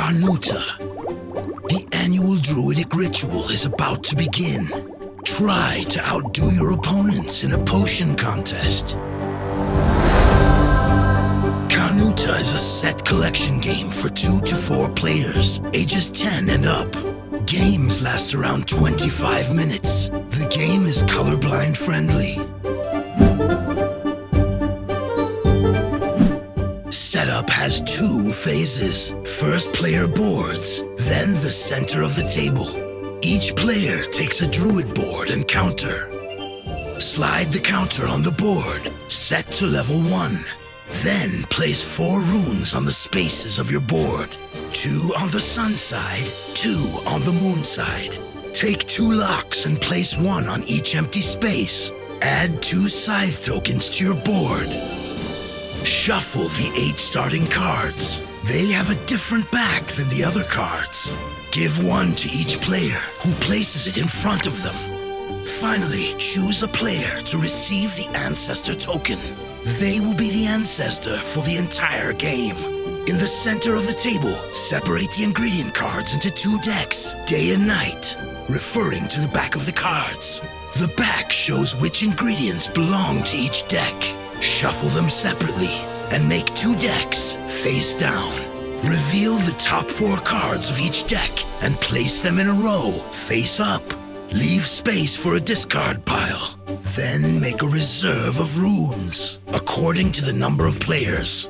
Carnuta. The annual druidic ritual is about to begin. Try to outdo your opponents in a potion contest. Carnuta is a set collection game for 2 to 4 players, ages 10 and up. Games last around 25 minutes. The game is colorblind friendly. Setup has 2 phases. First player boards, then the center of the table. Each player takes a druid board and counter. Slide the counter on the board, set to level 1. Then place 4 runes on the spaces of your board. 2 on the sun side, 2 on the moon side. Take 2 locks and place 1 on each empty space. Add 2 scythe tokens to your board. Shuffle the 8 starting cards. They have a different back than the other cards. Give 1 to each player who places it in front of them. Finally, choose a player to receive the ancestor token. They will be the ancestor for the entire game. In the center of the table, separate the ingredient cards into 2 decks, day and night, referring to the back of the cards. The back shows which ingredients belong to each deck. Shuffle them separately and make 2 decks face down. Reveal the top 4 cards of each deck and place them in a row, face up. Leave space for a discard pile. Then make a reserve of runes, according to the number of players.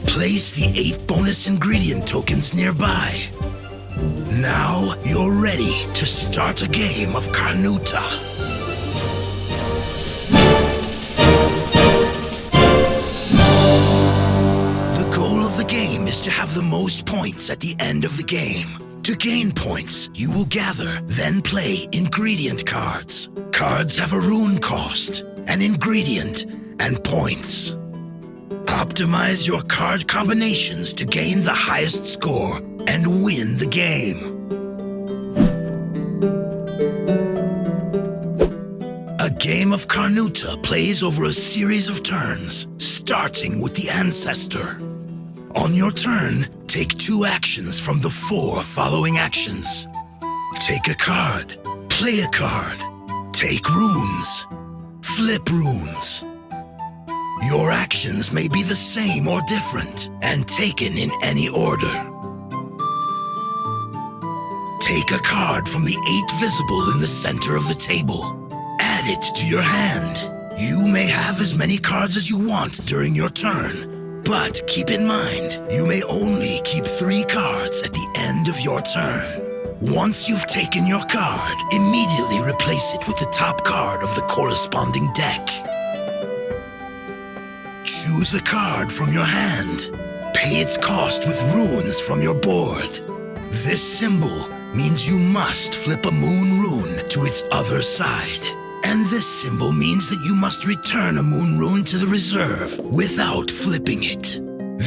Place the 8 bonus ingredient tokens nearby. Now you're ready to start a game of Carnuta. The goal of the game is to have the most points at the end of the game. To gain points, you will gather, then play ingredient cards. Cards have a rune cost, an ingredient, and points. Optimize your card combinations to gain the highest score and win the game. A game of Carnuta plays over a series of turns, starting with the ancestor. On your turn, take 2 actions from the 4 following actions. Take a card, play a card, take runes, flip runes. Your actions may be the same or different and taken in any order. Take a card from the 8 visible in the center of the table. Add it to your hand. You may have as many cards as you want during your turn. But keep in mind, you may only keep 3 cards at the end of your turn. Once you've taken your card, immediately replace it with the top card of the corresponding deck. Choose a card from your hand. Pay its cost with runes from your board. This symbol means you must flip a moon rune to its other side. And this symbol means that you must return a moon rune to the reserve without flipping it.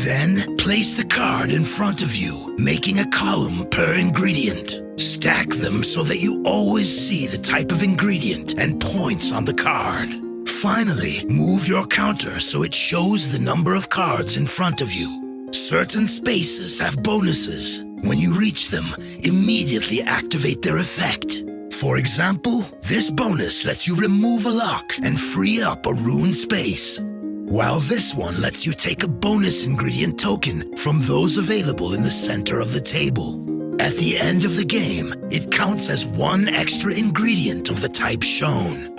Then place the card in front of you, making a column per ingredient. Stack them so that you always see the type of ingredient and points on the card. Finally, move your counter so it shows the number of cards in front of you. Certain spaces have bonuses. When you reach them, immediately activate their effect. For example, this bonus lets you remove a lock and free up a rune space, while this one lets you take a bonus ingredient token from those available in the center of the table. At the end of the game, it counts as 1 extra ingredient of the type shown.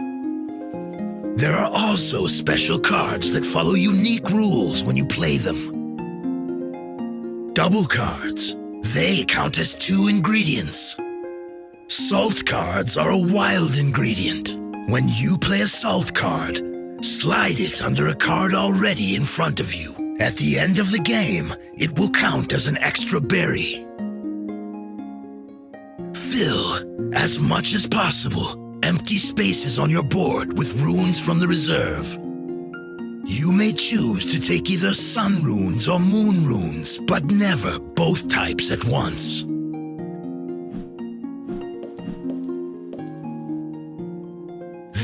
There are also special cards that follow unique rules when you play them. Double cards. They count as 2 ingredients. Salt cards are a wild ingredient. When you play a salt card, slide it under a card already in front of you. At the end of the game, it will count as an extra berry. Fill, as much as possible, empty spaces on your board with runes from the reserve. You may choose to take either sun runes or moon runes, but never both types at once.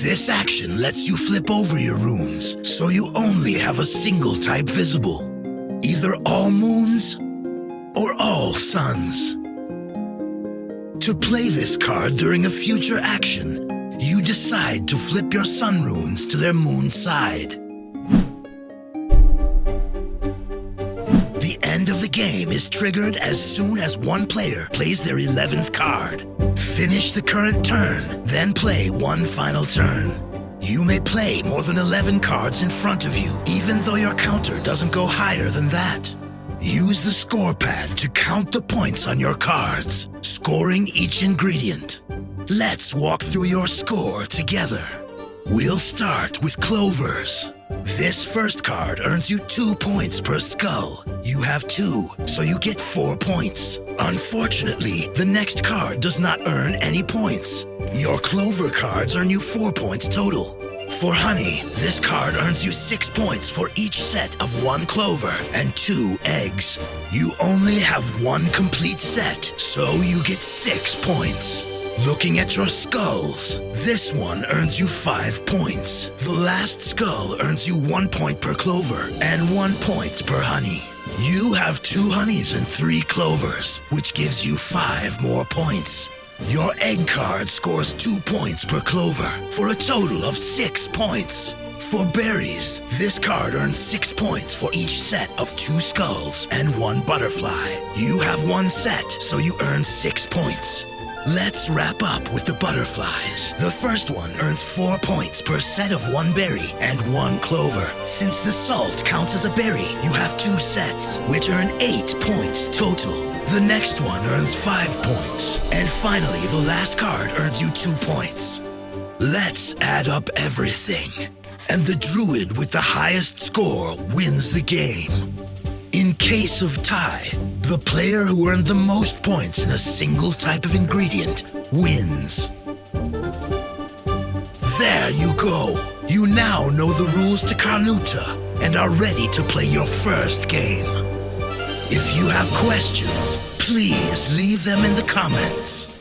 This action lets you flip over your runes, so you only have a single type visible. Either all moons or all suns. To play this card during a future action, you decide to flip your sun runes to their moon side. The end of the game is triggered as soon as one player plays their 11th card. Finish the current turn, then play one final turn. You may play more than 11 cards in front of you, even though your counter doesn't go higher than that. Use the score pad to count the points on your cards, scoring each ingredient. Let's walk through your score together. We'll start with clovers. This first card earns you 2 points per skull. You have 2, so you get 4 points. Unfortunately, the next card does not earn any points. Your clover cards earn you 4 points total. For honey, this card earns you 6 points for each set of 1 clover and 2 eggs. You only have 1 complete set, so you get 6 points. Looking at your skulls, this one earns you 5 points. The last skull earns you 1 point per clover and 1 point per honey. You have 2 honeys and 3 clovers, which gives you 5 more points. Your egg card scores 2 points per clover for a total of 6 points. For berries, this card earns 6 points for each set of 2 skulls and 1 butterfly. You have 1 set, so you earn 6 points. Let's wrap up with the butterflies. The first one earns 4 points per set of 1 berry and 1 clover. Since the salt counts as a berry, you have 2 sets, which earn 8 points total. The next one earns 5 points. And finally, the last card earns you 2 points. Let's add up everything. And the druid with the highest score wins the game. In case of tie, the player who earned the most points in a single type of ingredient wins. There you go. You now know the rules to Carnuta and are ready to play your first game. If you have questions, please leave them in the comments.